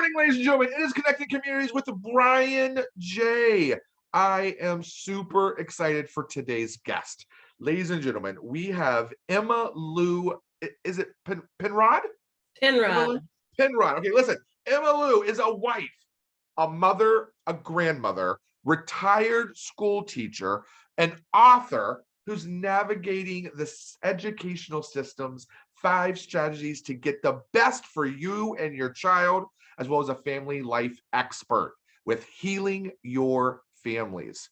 morning, ladies and gentlemen. It is Connecting Communities with Brian J. I am super excited for today's guest. Ladies and gentlemen, we have Emmalou, is it Penrod? Penrod. Penrod. Okay, listen, Emmalou is a wife, a mother, a grandmother, retired school teacher, an author who's navigating the educational system's 5 strategies to get the best for you and your child, as well as a family life expert with Healing Your Families.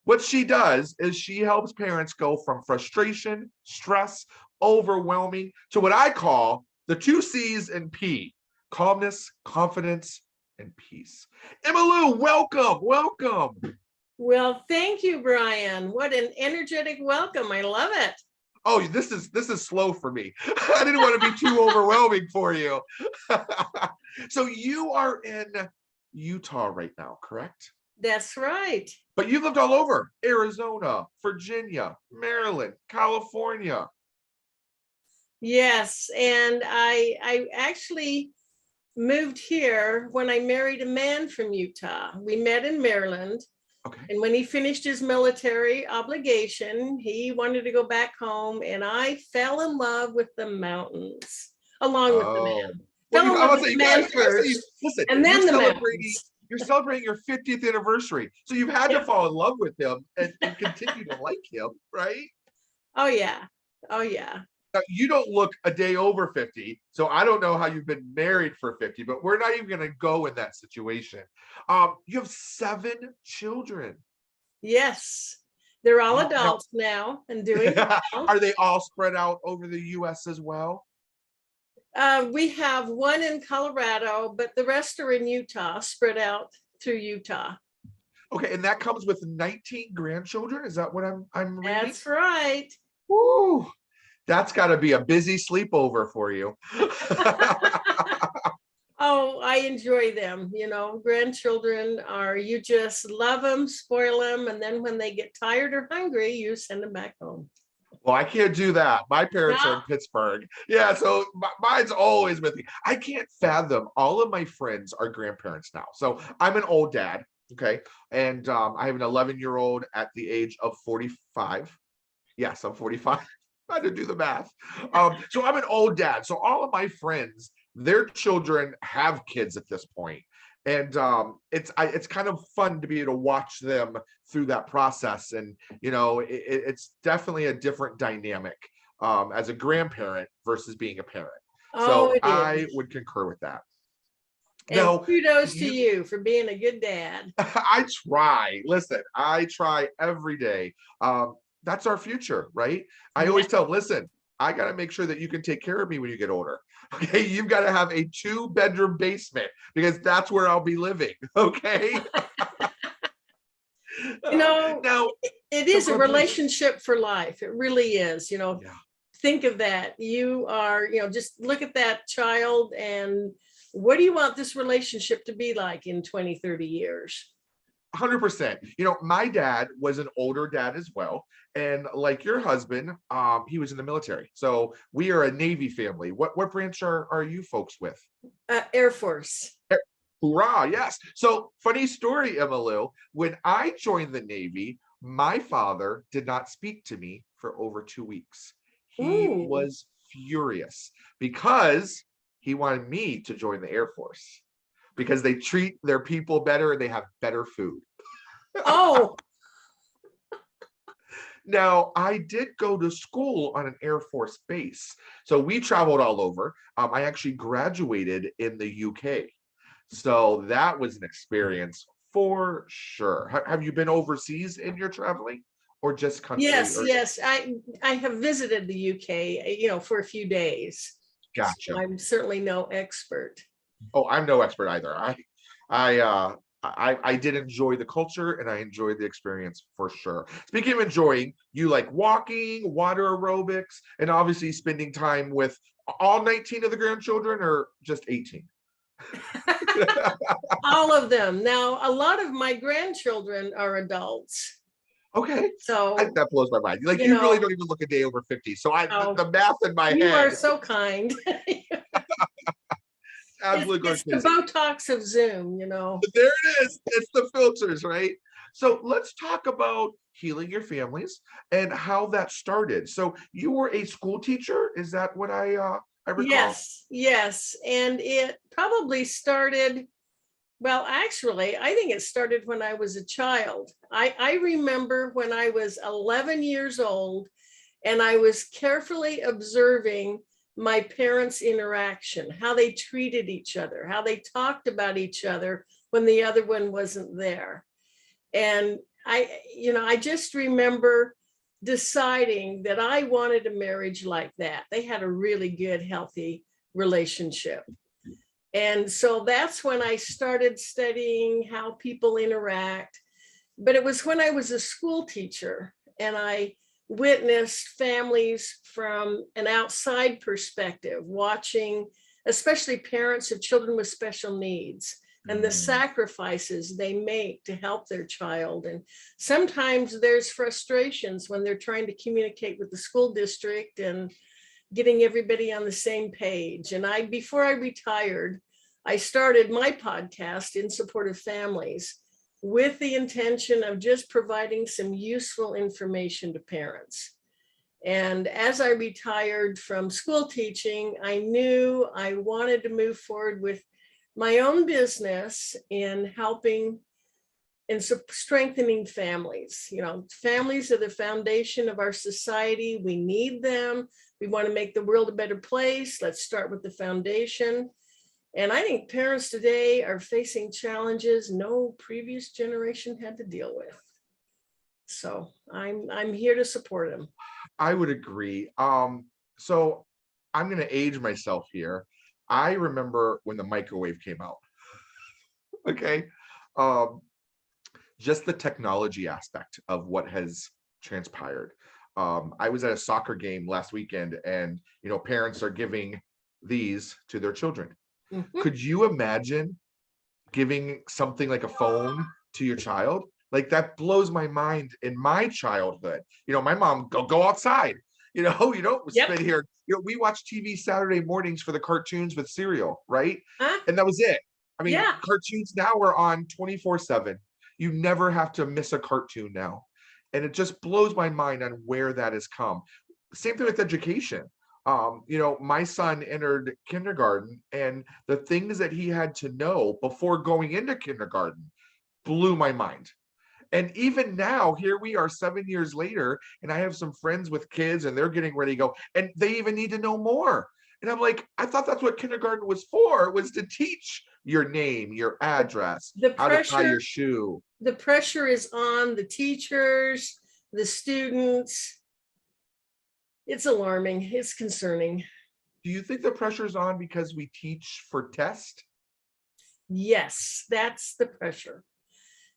What she does is she helps parents go from frustration, stress, overwhelming to what I call the 2 C's and P: calmness, confidence, and peace. Emmalou, welcome. Well, thank you, Brian. What an energetic welcome. I love it. Oh, this is slow for me. I didn't want to be too overwhelming for you. So you are in Utah right now, correct? That's right. But you've lived all over: Arizona, Virginia, Maryland, California. Yes, and I actually moved here when I married a man from Utah. We met in Maryland. Okay. And when he finished his military obligation, he wanted to go back home, and I fell in love with the mountains along with the man. Well, Fell in love with the man first, listen, and then the mountains. You're celebrating your 50th anniversary. So you've had to fall in love with him and continue to like him, right? Oh, yeah. Oh, yeah. Now, you don't look a day over 50, so I don't know how you've been married for 50, but we're not even going to go in that situation. You have 7 children. Yes. They're all adults now and doing well. Are they all spread out over the U.S. as well? We have one in Colorado, but the rest are in Utah, spread out through Utah. Okay, and that comes with 19 grandchildren? Is that what I'm reading? That's right. Woo! That's got to be a busy sleepover for you. Oh, I enjoy them. You know, grandchildren you just love them, spoil them, and then when they get tired or hungry, you send them back home. Well, I can't do that. My parents are in Pittsburgh. Yeah, so mine's always with me. I can't fathom. All of my friends are grandparents now. So I'm an old dad, okay? And I have an 11-year-old at the age of 45. Yes, I'm 45. I had to do the math. So I'm an old dad. So all of my friends, their children have kids at this point. And it's kind of fun to be able to watch them through that process. And, you know, it's definitely a different dynamic as a grandparent versus being a parent. So I would concur with that. And now, kudos to you for being a good dad. I try. Listen, I try every day. That's our future, right? I always tell them, listen, I got to make sure that you can take care of me when you get older. Okay, you've got to have a 2-bedroom basement because that's where I'll be living. Okay. You know, now it is a relationship for life. It really is. You know, think of that. You are, you know, just look at that child and what do you want this relationship to be like in 20, 30 years? 100%. You know, my dad was an older dad as well. And like your husband, he was in the military. So we are a Navy family. What branch are you folks with? Air Force. Hoorah, yes. So funny story, Emmalou. When I joined the Navy, my father did not speak to me for over 2 weeks. He was furious because he wanted me to join the Air Force. Because they treat their people better and they have better food. Oh. Now, I did go to school on an Air Force base. So we traveled all over. I actually graduated in the UK. So that was an experience for sure. Have you been overseas in your traveling or just country? Yes. I have visited the UK, you know, for a few days. Gotcha. So I'm certainly no expert. Oh, I'm no expert either. I did enjoy the culture and I enjoyed the experience for sure. Speaking of enjoying, you like walking, water aerobics, and obviously spending time with all 19 of the grandchildren or just 18? All of them. Now, a lot of my grandchildren are adults. Okay. So that blows my mind. Like, you really don't even look a day over 50. So the math in my head. You are so kind. absolutely going It's the crazy. Botox of Zoom, There it is. It's the filters, right? So let's talk about healing your families and how that started. So you were a school teacher. Is that what I recall? Yes. And it probably started, well, actually, I think it started when I was a child. I remember when I was 11 years old and I was carefully observing my parents' interaction, how they treated each other, how they talked about each other when the other one wasn't there. And I just remember deciding that I wanted a marriage like that. They had a really good, healthy relationship. And so that's when I started studying how people interact. But it was when I was a school teacher and I witnessed families from an outside perspective, watching especially parents of children with special needs and the sacrifices they make to help their child. And sometimes there's frustrations when they're trying to communicate with the school district and getting everybody on the same page. And before I retired, I started my podcast in support of families with the intention of just providing some useful information to parents. And as I retired from school teaching, I knew I wanted to move forward with my own business in helping and strengthening families. Families are the foundation of our society. We need them. We want to make the world a better place. Let's start with the foundation. And I think parents today are facing challenges no previous generation had to deal with. So I'm here to support them. I would agree. So I'm going to age myself here. I remember when the microwave came out. Okay. Just the technology aspect of what has transpired. I was at a soccer game last weekend and, parents are giving these to their children. Mhm. Could you imagine giving something like a phone to your child? Like that blows my mind in my childhood. My mom go outside. You don't Yep. spend here. We watch TV Saturday mornings for the cartoons with cereal, right? Huh? And that was it. I mean, Yeah. cartoons now are on 24/7. You never have to miss a cartoon now. And it just blows my mind on where that has come. Same thing with education. My son entered kindergarten, and the things that he had to know before going into kindergarten blew my mind. And even now, here we are 7 years later, and I have some friends with kids and they're getting ready to go, and they even need to know more. And I'm like, I thought that's what kindergarten was for, was to teach your name, your address, The how to tie pressure, your shoe. the pressure is on the teachers, the students. It's alarming. It's concerning. Do you think the pressure's on because we teach for test? Yes, that's the pressure.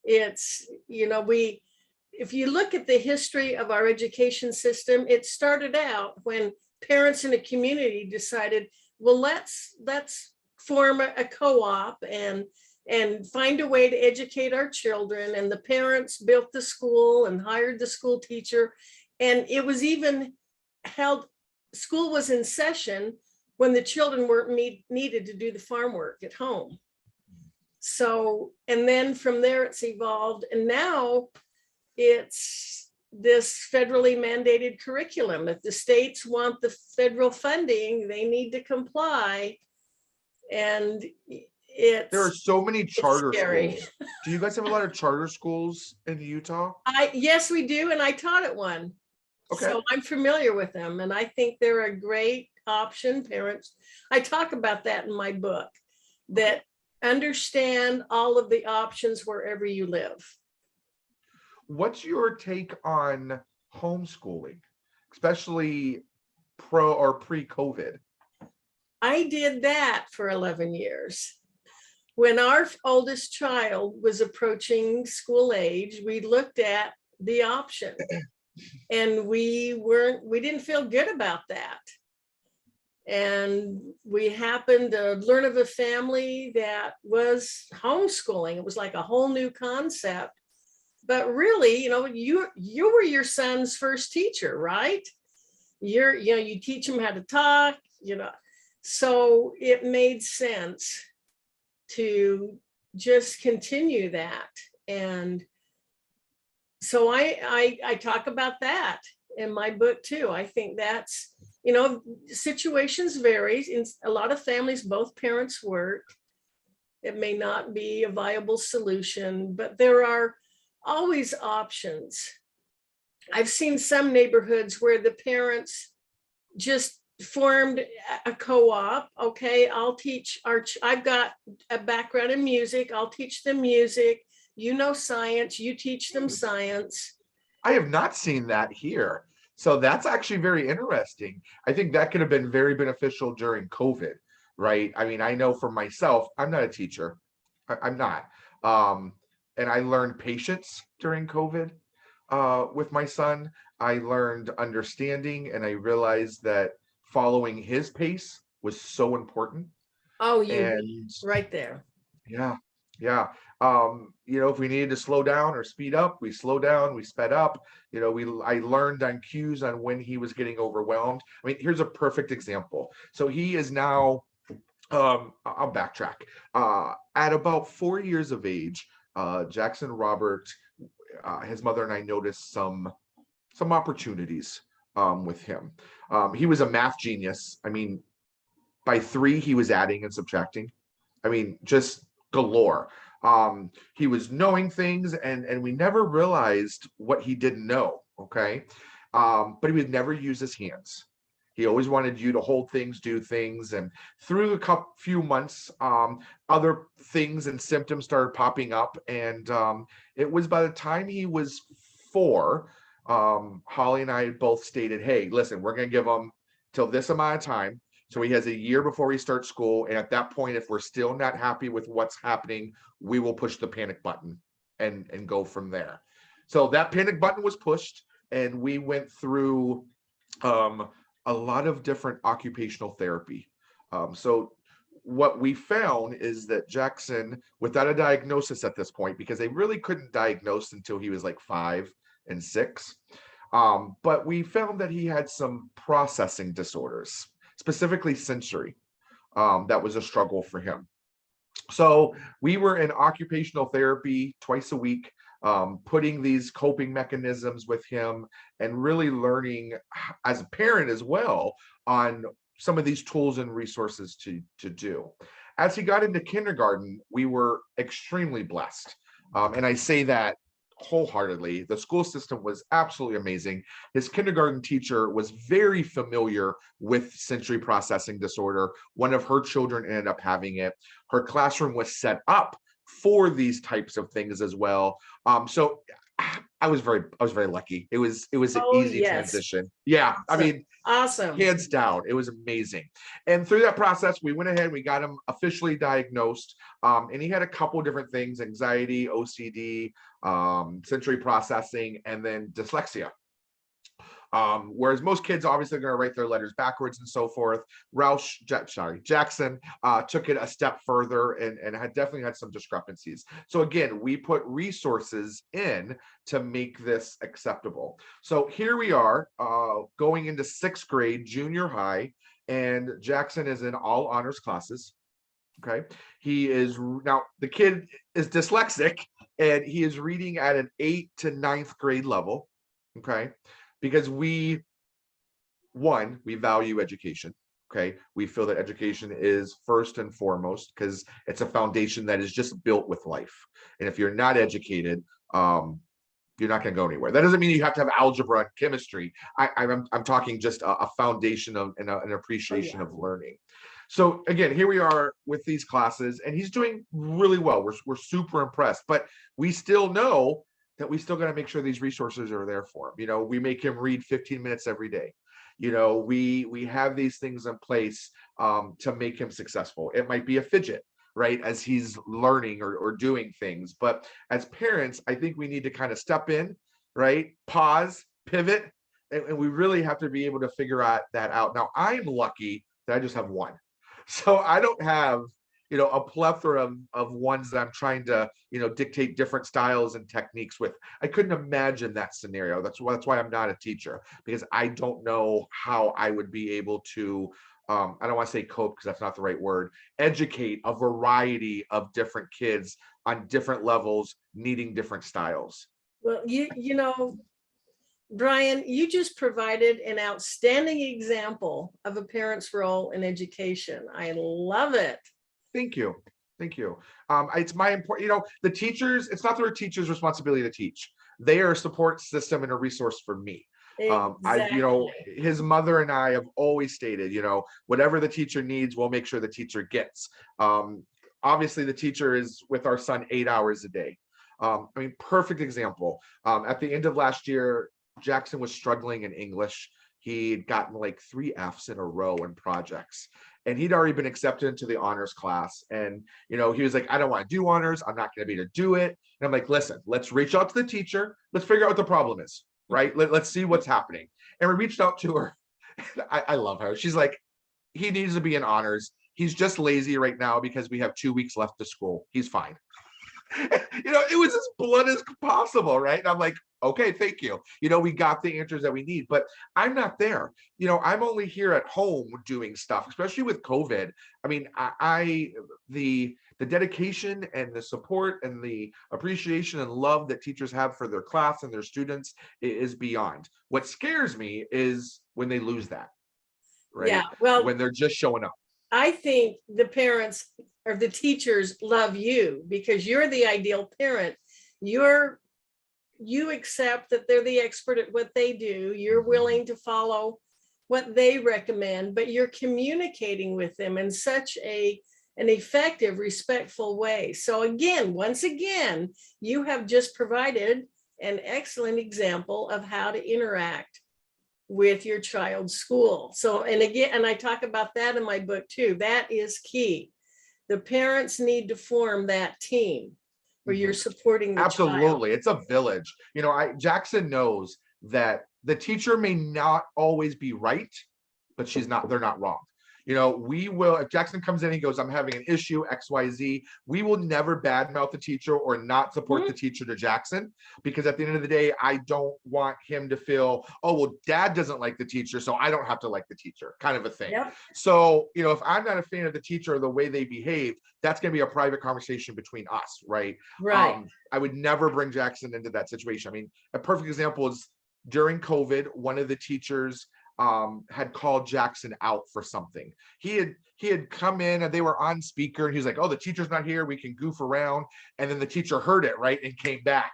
It's, if you look at the history of our education system, it started out when parents in a community decided, well, let's form a co-op and find a way to educate our children. And the parents built the school and hired the school teacher. And it was even held, school was in session when the children weren't needed to do the farm work at home. So, and then from there it's evolved, and now it's this federally mandated curriculum. If the states want the federal funding, they need to comply. And There are so many charter scary. schools. Do you guys have a lot of charter schools in Utah? Yes, we do, and I taught at one. Okay. So I'm familiar with them, and I think they're a great option. Parents, I talk about that in my book, that understand all of the options wherever you live. What's your take on homeschooling, especially pro or pre-COVID? I did that for 11 years. When our oldest child was approaching school age, we looked at the option and we didn't feel good about that. And we happened to learn of a family that was homeschooling. It was like a whole new concept. But really, you were your son's first teacher, right? You teach him how to talk, So it made sense to just continue that. And so I talk about that in my book too. I think that's, situations vary. In a lot of families, both parents work. It may not be a viable solution, but there are always options. I've seen some neighborhoods where the parents just formed a co-op. Okay, I've got a background in music. I'll teach them music. Science, you teach them science. I have not seen that here. So that's actually very interesting. I think that could have been very beneficial during COVID, right? I mean, I know for myself, I'm not a teacher. I'm not. And I learned patience during COVID with my son. I learned understanding, and I realized that following his pace was so important. Oh, you And right there. yeah, yeah. If we needed to slow down or speed up, we slow down, we sped up. I learned on cues on when he was getting overwhelmed. I mean, here's a perfect example. So he is now, I'll backtrack. At about 4 years of age, Jackson Robert, his mother and I noticed some opportunities with him. He was a math genius. I mean, by 3, he was adding and subtracting. I mean, just galore. He was knowing things, and we never realized what he didn't know. Okay. But he would never use his hands. He always wanted you to hold things, do things. And through few months, other things and symptoms started popping up. And it was by the time he was 4, Holly and I both stated, hey, listen, we're going to give him till this amount of time. So he has a year before he starts school. And at that point, if we're still not happy with what's happening, we will push the panic button and go from there. So that panic button was pushed, and we went through a lot of different occupational therapy. So what we found is that Jackson, without a diagnosis at this point, because they really couldn't diagnose until he was like 5 and 6, but we found that he had some processing disorders, specifically sensory. That was a struggle for him. So we were in occupational therapy twice a week, putting these coping mechanisms with him, and really learning as a parent as well on some of these tools and resources to do. As he got into kindergarten, we were extremely blessed. And I say that wholeheartedly. The school system was absolutely amazing. His kindergarten teacher was very familiar with sensory processing disorder. One of her children ended up having it. Her classroom was set up for these types of things as well. So I was very lucky. It was an easy transition. Yeah, awesome. I mean, awesome, hands down, it was amazing. And through that process, we went ahead, we got him officially diagnosed, and he had a couple of different things: anxiety, OCD, sensory processing, and then dyslexia. Whereas most kids obviously are going to write their letters backwards and so forth. Jackson took it a step further and had definitely had some discrepancies. So again, we put resources in to make this acceptable. So here we are going into 6th grade, junior high, and Jackson is in all honors classes. Okay. He is now, the kid is dyslexic, and he is reading at an 8th to 9th grade level. Okay. Because we value education. Okay. We feel that education is first and foremost, because it's a foundation that is just built with life. And if you're not educated, you're not going to go anywhere. That doesn't mean you have to have algebra and chemistry. I'm talking just a foundation of an appreciation of learning. So again, here we are with these classes, and he's doing really well. We're super impressed, but we still know that we still got to make sure these resources are there for him. We make him read 15 minutes every day. We have these things in place to make him successful. It might be a fidget, right, as he's learning or doing things. But as parents, I think we need to kind of step in, right, pause, pivot, and we really have to be able to figure that out. Now, I'm lucky that I just have one. So I don't have a plethora of ones that I'm trying to, dictate different styles and techniques with. I couldn't imagine that scenario. That's why I'm not a teacher, because I don't know how I would be able to I don't want to say cope because that's not the right word, educate a variety of different kids on different levels, needing different styles. Well, you know, Brian, you just provided an outstanding example of a parent's role in education. I love it. Thank you. Thank you. It's my important, the teachers, it's not their teachers' responsibility to teach. They are a support system and a resource for me. Exactly. His mother and I have always stated, whatever the teacher needs, we'll make sure the teacher gets. Obviously, the teacher is with our son 8 hours a day. Perfect example. At the end of last year, Jackson was struggling in English. He'd gotten like 3 Fs in a row in projects, and he'd already been accepted into the honors class. And, he was like, I don't want to do honors. I'm not going to be able to do it. And I'm like, listen, let's reach out to the teacher. Let's figure out what the problem is, right? Let's see what's happening. And we reached out to her. I love her. She's like, he needs to be in honors. He's just lazy right now because we have 2 weeks left to school. He's fine. It was as blunt as possible, right? And I'm like, okay, thank you. We got the answers that we need, but I'm not there. I'm only here at home doing stuff, especially with COVID. The dedication and the support and the appreciation and love that teachers have for their class and their students is beyond. What scares me is when they lose that, right? Yeah, well, when they're just showing up. I think the parents or the teachers love you because you're the ideal parent. You accept that they're the expert at what they do. You're willing to follow what they recommend, but you're communicating with them in such an effective, respectful way. So again, once again, you have just provided an excellent example of how to interact with your child's school. So, and again, and I talk about that in my book too. That is key. The parents need to form that team where you're supporting the Absolutely. child. It's a village. Jackson knows that the teacher may not always be right, but they're not wrong. We will, if Jackson comes in and he goes, I'm having an issue, XYZ, we will never badmouth the teacher or not support the teacher to Jackson, because at the end of the day, I don't want him to feel, oh, well, dad doesn't like the teacher, so I don't have to like the teacher, kind of a thing. Yep. So, if I'm not a fan of the teacher or the way they behave, that's going to be a private conversation between us, right? Right. I would never bring Jackson into that situation. A perfect example is during COVID, one of the teachers had called Jackson out for something. He had come in and they were on speaker and he was like, oh, the teacher's not here, we can goof around. And then the teacher heard it, right, and came back.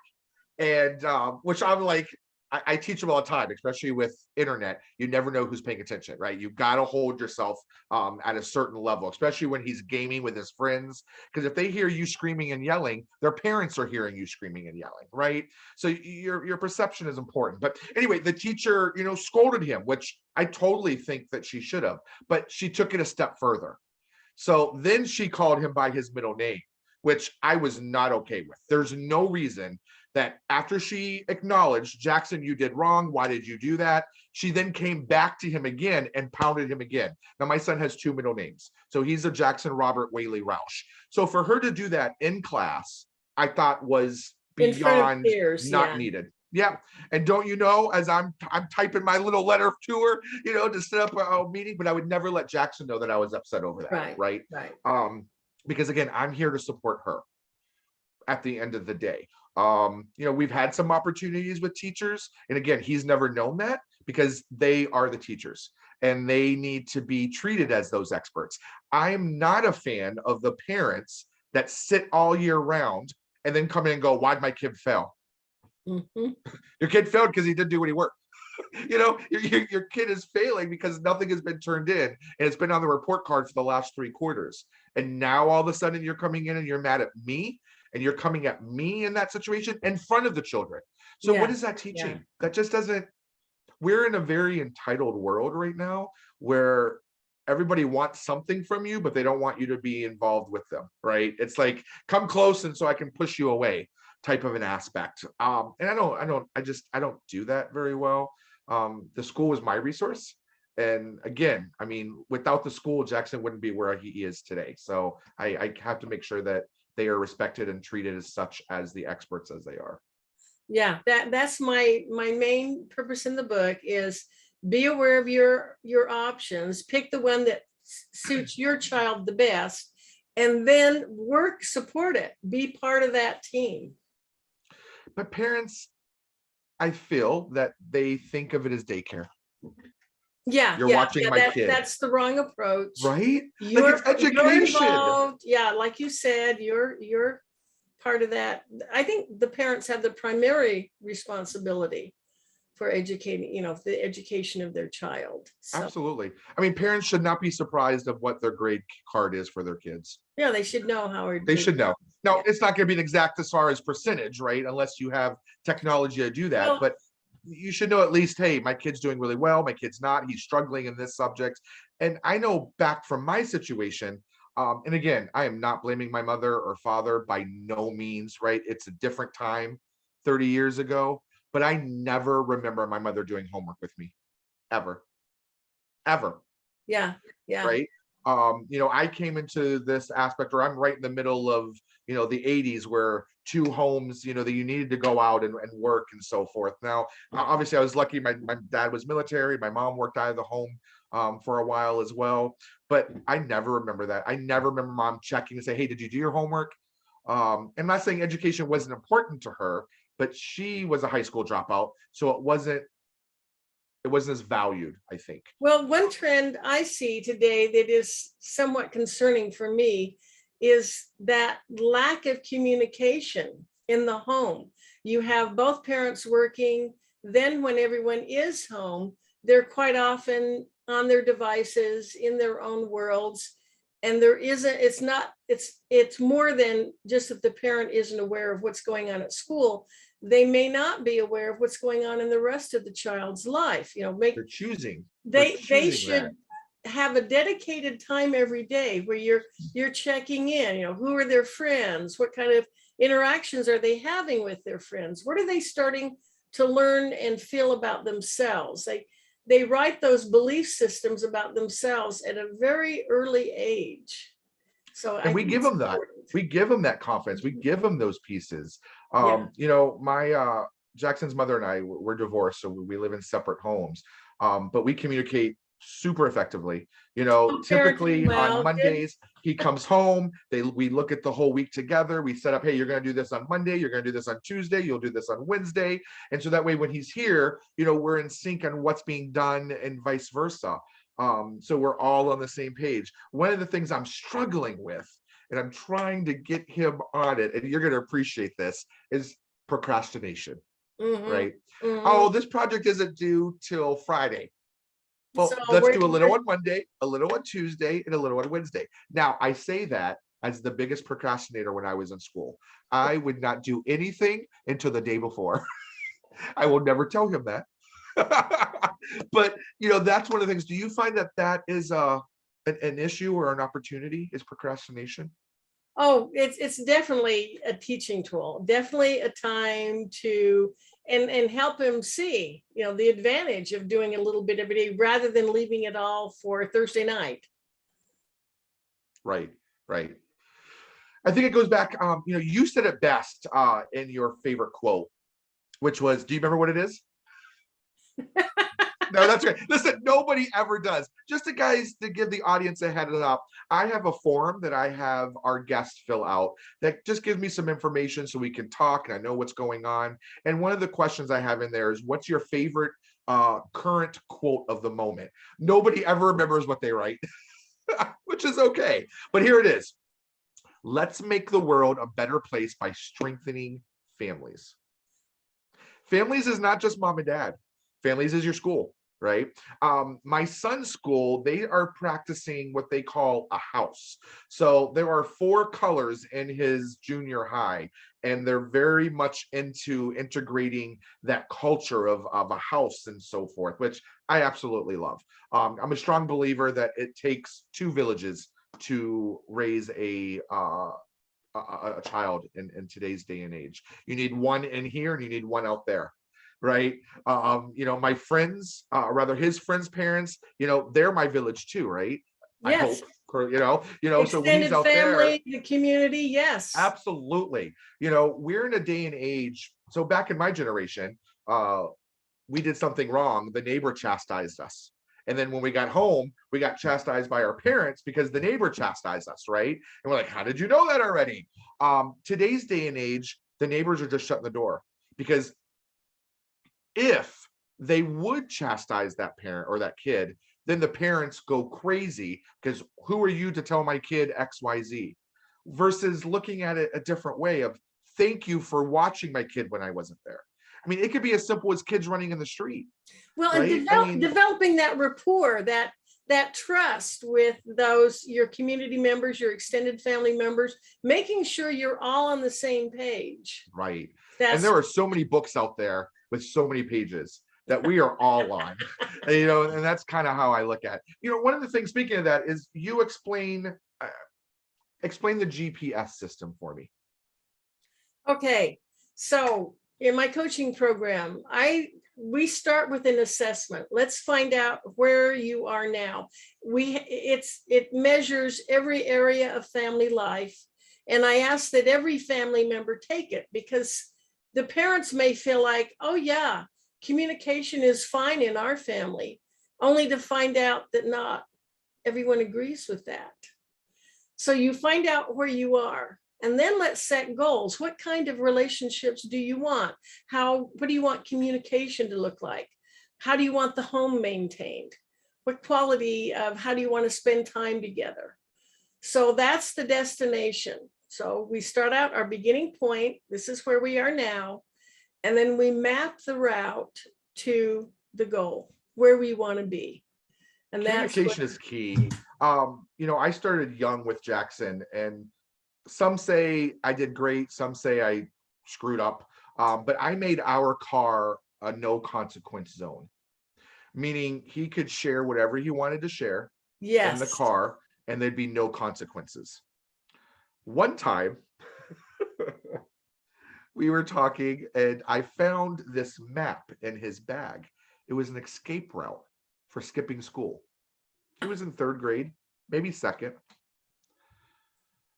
And which I'm like, I teach them all the time, especially with internet. You never know who's paying attention, right? You got to hold yourself at a certain level, especially when he's gaming with his friends. Because if they hear you screaming and yelling, their parents are hearing you screaming and yelling, right? So your perception is important. But anyway, the teacher, scolded him, which I totally think that she should have, but she took it a step further. So then she called him by his middle name, which I was not okay with. There's no reason that after she acknowledged, Jackson, you did wrong. Why did you do that? She then came back to him again and pounded him again. Now, my son has 2 middle names. So he's a Jackson Robert Whaley Roush. So for her to do that in class, I thought was beyond not needed. Yeah. And don't you know, as I'm typing my little letter to her, to set up a meeting, but I would never let Jackson know that I was upset over that. Right. Because again, I'm here to support her at the end of the day. We've had some opportunities with teachers, and again, he's never known that because they are the teachers and they need to be treated as those experts. I'm not a fan of the parents that sit all year round and then come in and go, why'd my kid fail? Your kid failed because he didn't do what he worked. Your kid is failing because nothing has been turned in and it's been on the report card for the last 3 quarters. And now all of a sudden you're coming in and you're mad at me and you're coming at me in that situation in front of the children. So what is that teaching? That just doesn't, we're in a very entitled world right now where everybody wants something from you, but they don't want you to be involved with them, right? It's like, come close and so I can push you away type of an aspect. And I don't do that very well. The school is my resource. And again, without the school, Jackson wouldn't be where he is today. So I have to make sure that they are respected and treated as such as the experts as they are. Yeah, that's my main purpose in the book is be aware of your options, pick the one that suits your child the best, and then support it, be part of that team. But parents, I feel that they think of it as daycare. You're watching my kid. That's the wrong approach, right? You're, like it's education. You're involved. Yeah, like you said, you're part of that. I think the parents have the primary responsibility for educating, the education of their child. So, absolutely. I mean, parents should not be surprised of what their grade card is for their kids. Yeah, they should know, Howard. They should know. Now, it's not going to be an exact as far as percentage, right? Unless you have technology to do that. But you should know at least, hey, my kid's doing really well. My kid's not. He's struggling in this subject. And I know back from my situation, and again, I am not blaming my mother or father by no means, right? It's a different time 30 years ago. But I never remember my mother doing homework with me, ever. Yeah. Right. I came into this aspect, or I'm right in the middle of, the 80s, where 2 homes, that you needed to go out and work and so forth. Now, obviously, I was lucky. My dad was military. My mom worked out of the home for a while as well. But I never remember that. I never remember mom checking and say, hey, did you do your homework? I'm not saying education wasn't important to her, but she was a high school dropout, so it wasn't as valued, I think. Well, one trend I see today that is somewhat concerning for me is that lack of communication in the home. You have both parents working, then when everyone is home, they're quite often on their devices, in their own worlds. And it's more than just that the parent isn't aware of what's going on at school. They may not be aware of what's going on in the rest of the child's life. They're choosing. They should have a dedicated time every day where you're checking in. Who are their friends? What kind of interactions are they having with their friends? What are they starting to learn and feel about themselves? They write those belief systems about themselves at a very early age. And we give them that. We give them that confidence. We give them those pieces. My Jackson's mother and I, we're divorced, so we live in separate homes. But we communicate super effectively. Typically on Mondays, he comes home. We look at the whole week together. We set up, hey, you're going to do this on Monday. You're going to do this on Tuesday. You'll do this on Wednesday. And so that way, when he's here, we're in sync on what's being done and vice versa. So we're all on the same page. One of the things I'm struggling with, and I'm trying to get him on it, and you're going to appreciate this, is procrastination, right? Mm-hmm. Oh, this project isn't due till Friday. Well, let's do a little on Monday, a little on Tuesday, and a little on Wednesday. Now, I say that as the biggest procrastinator when I was in school. I would not do anything until the day before. I will never tell him that. But that's one of the things. Do you find that is an issue or an opportunity, is procrastination? Oh, it's definitely a teaching tool, definitely a time to and help him see the advantage of doing a little bit every day rather than leaving it all for Thursday night. Right. I think it goes back, you said it best in your favorite quote, which was, do you remember what it is? No, that's right. Listen, nobody ever does. Just to give the audience a heads up, I have a form that I have our guests fill out that just gives me some information so we can talk and I know what's going on. And one of the questions I have in there is, what's your favorite current quote of the moment? Nobody ever remembers what they write, which is okay. But here it is. Let's make the world a better place by strengthening families. Families is not just mom and dad. Families is your school, right? My son's school, they are practicing what they call a house. So there are 4 colors in his junior high, and they're very much into integrating that culture of a house and so forth, which I absolutely love. I'm a strong believer that it takes 2 villages to raise a child in today's day and age. You need one in here and you need one out there. Right. My friends, rather his friends' parents, they're my village too, right? Yes. I hope, so when he's out family, there, the community. Yes, absolutely. We're in a day and age. So back in my generation, we did something wrong, the neighbor chastised us. And then when we got home, we got chastised by our parents because the neighbor chastised us, right? And we're like, how did you know that already? Today's day and age, the neighbors are just shutting the door, because if they would chastise that parent or that kid, then the parents go crazy, because who are you to tell my kid XYZ? Versus looking at it a different way of, thank you for watching my kid when I wasn't there. I mean, it could be as simple as kids running in the street. Well, right? and developing that rapport, that trust with those, your community members, your extended family members, making sure you're all on the same page. Right. And there are so many books out there with so many pages that we are all on, and, and that's kind of how I look at it. One of the things, speaking of that, is you explain the GPS system for me. Okay. So in my coaching program, we start with an assessment. Let's find out where you are now. It measures every area of family life. And I ask that every family member take it, because the parents may feel like, oh yeah, communication is fine in our family, only to find out that not everyone agrees with that. So you find out where you are. And then let's set goals. What kind of relationships do you want? What do you want communication to look like? How do you want the home maintained? What quality of how do you want to spend time together? So that's the destination. So we start out our beginning point. This is where we are now. And then we map the route to the goal, where we want to be. And communication is key. I started young with Jackson, and some say I did great, some say I screwed up, but I made our car a no consequence zone, meaning he could share whatever he wanted to share in the car, and there'd be no consequences. One time, we were talking, and I found this map in his bag. It was an escape route for skipping school. He was in 3rd grade, maybe 2nd.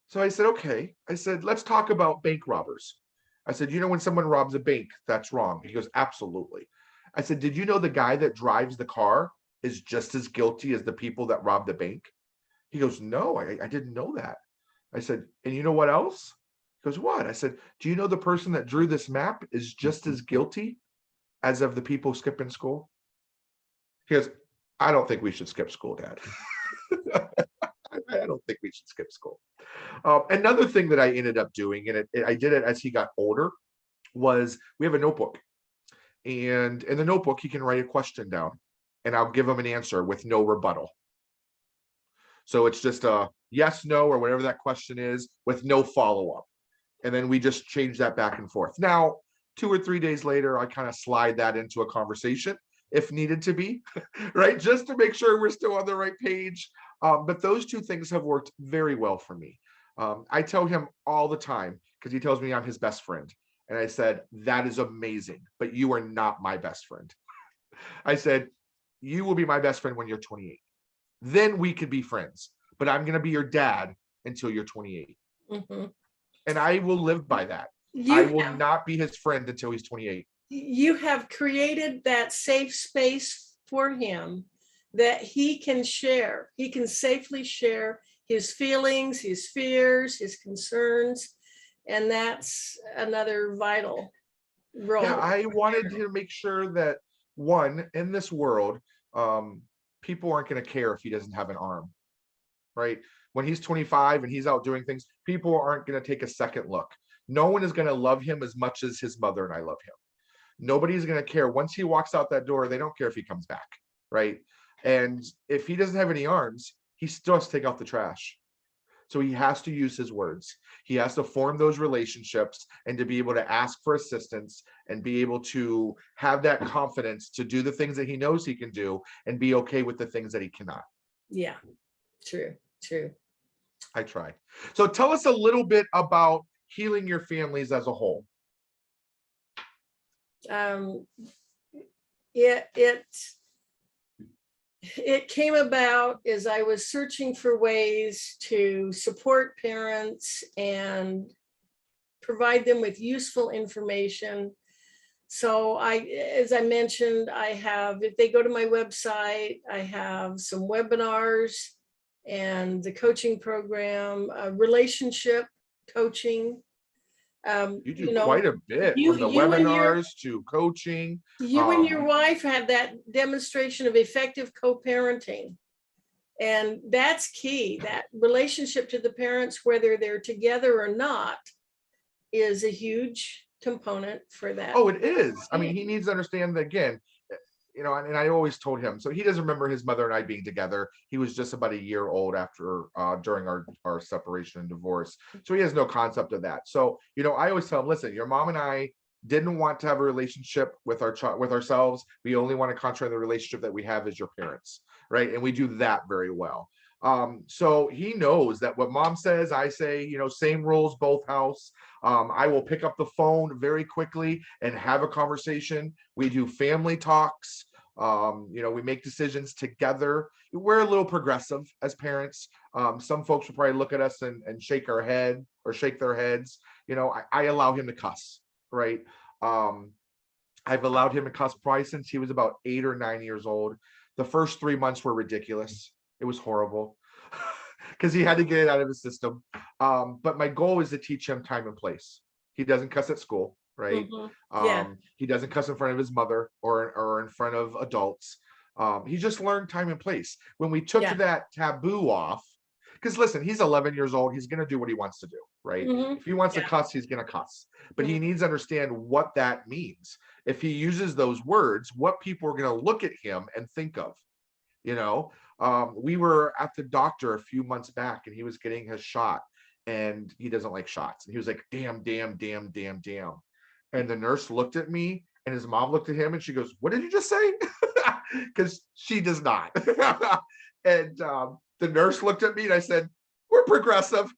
So I said, okay. I said, let's talk about bank robbers. I said, when someone robs a bank, that's wrong. He goes, absolutely. I said, did you know the guy that drives the car is just as guilty as the people that robbed the bank? He goes, no, I didn't know that. I said, and you know what else? He goes, what? I said, do you know the person that drew this map is just as guilty as of the people skipping school? He goes, I don't think we should skip school, Dad. I don't think we should skip school. Another thing that I ended up doing, and I did it as he got older, was we have a notebook. And in the notebook, he can write a question down, and I'll give him an answer with no rebuttal. So it's just a yes, no, or whatever that question is, with no follow-up. And then we just change that back and forth. Now, 2 or 3 days later, I kind of slide that into a conversation if needed to be, right? Just to make sure we're still on the right page. But those 2 things have worked very well for me. I tell him all the time, because he tells me I'm his best friend. And I said, that is amazing, but you are not my best friend. I said, you will be my best friend when you're 28. Then we could be friends, but I'm going to be your dad until you're 28. Mm-hmm. And I will live by that. I will not be his friend until he's 28. You have created that safe space for him that he can share. He can safely share his feelings, his fears, his concerns. And that's another vital role. Yeah, I wanted to make sure that, one, in this world, people aren't going to care if he doesn't have an arm, right? When he's 25 and he's out doing things, people aren't going to take a second look. No one is going to love him as much as his mother and I love him. Nobody's going to care. Once he walks out that door, they don't care if he comes back, right? And if he doesn't have any arms, he still has to take out the trash. So he has to use his words. He has to form those relationships and to be able to ask for assistance and be able to have that confidence to do the things that he knows he can do and be okay with the things that he cannot. Yeah, true. I try. So tell us a little bit about healing your families as a whole. It came about as I was searching for ways to support parents and provide them with useful information. So as I mentioned, I have, if they go to my website, I have some webinars and the coaching program, relationship coaching. You do quite a bit, you, from the you and your, webinars to coaching. you and your wife had that demonstration of effective co-parenting. And that's key. That relationship to the parents, whether they're together or not, is a huge component for that. Oh, it is. I mean, he needs to understand that, again, and I always told him, so he doesn't remember his mother and I being together. He was just about a year old after during our separation and divorce. So he has no concept of that. So, I always tell him, listen, your mom and I didn't want to have a relationship with with ourselves. We only want to concentrate on the relationship that we have as your parents, right? And we do that very well. So he knows that what mom says, I say, same rules, both house. I will pick up the phone very quickly and have a conversation. We do family talks. We make decisions together. We're a little progressive as parents. Some folks will probably look at us and shake our head or shake their heads. I allow him to cuss, right? I've allowed him to cuss probably since he was about 8 or 9 years old. The first 3 months were ridiculous. It was horrible because he had to get it out of his system. But my goal is to teach him time and place. He doesn't cuss at school, right? Yeah. He doesn't cuss in front of his mother or in front of adults. He just learned time and place. When we took that taboo off, because listen, he's 11 years old. He's going to do what he wants to do, right? If he wants to cuss, he's going to cuss. But he needs to understand what that means. If he uses those words, what people are going to look at him and think of. We were at the doctor a few months back and he was getting his shot and he doesn't like shots. And he was like, damn, damn, damn, damn, damn. And the nurse looked at me and his mom looked at him and she goes, what did you just say? Because she does not. And the nurse looked at me and I said, we're progressive.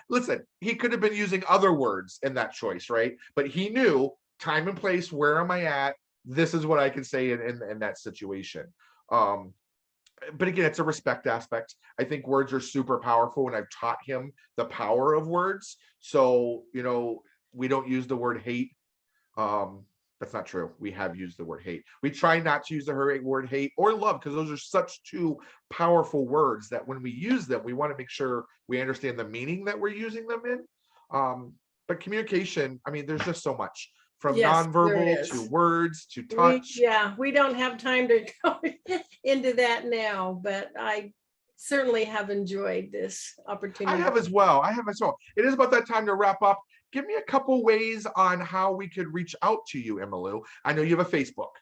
Listen, he could have been using other words in that choice, right? But he knew time and place, where am I at? This is what I can say in that situation. But again, it's a respect aspect. I think words are super powerful, and I've taught him the power of words. So, we don't use the word hate. That's not true. We have used the word hate. We try not to use the word hate or love, because those are such two powerful words that when we use them, we want to make sure we understand the meaning that we're using them in. But communication, there's just so much. From nonverbal to words to touch. We don't have time to go into that now, but I certainly have enjoyed this opportunity. I have as well. It is about that time to wrap up. Give me a couple ways on how we could reach out to you, Emmalou. I know you have a Facebook,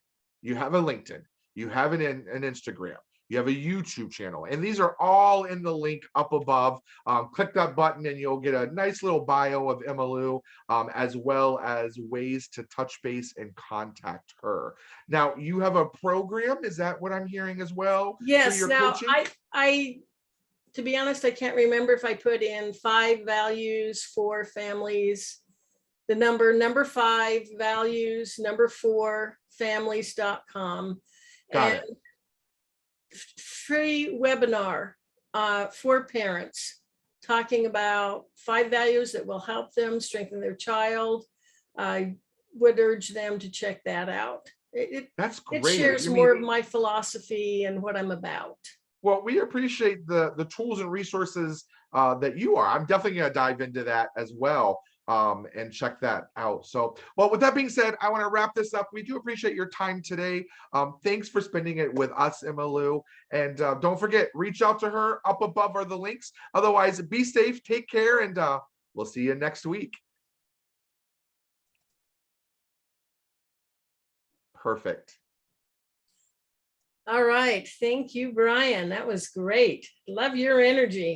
you have a LinkedIn, you have an Instagram, you have a YouTube channel, and these are all in the link up above. Click that button and you'll get a nice little bio of Emmalou, as well as ways to touch base and contact her. Now, you have a program, is that what I'm hearing as well? Yes. Now, coaching? I to be honest, I can't remember if I put in 5 values for families, the number 5 values, number 4 families.com. Got it. Free webinar for parents talking about 5 values that will help them strengthen their child. I would urge them to check that out. That's great. It shares more of my philosophy and what I'm about. Well, we appreciate the tools and resources that you are. I'm definitely going to dive into that as well, and check that out. So, well, with that being said, I want to wrap this up. We do appreciate your time today. Thanks for spending it with us, Emmalou. And don't forget, reach out to her. Up above are the links. Otherwise, be safe, take care, and we'll see you next week. Perfect. All right. Thank you, Brian. That was great. Love your energy.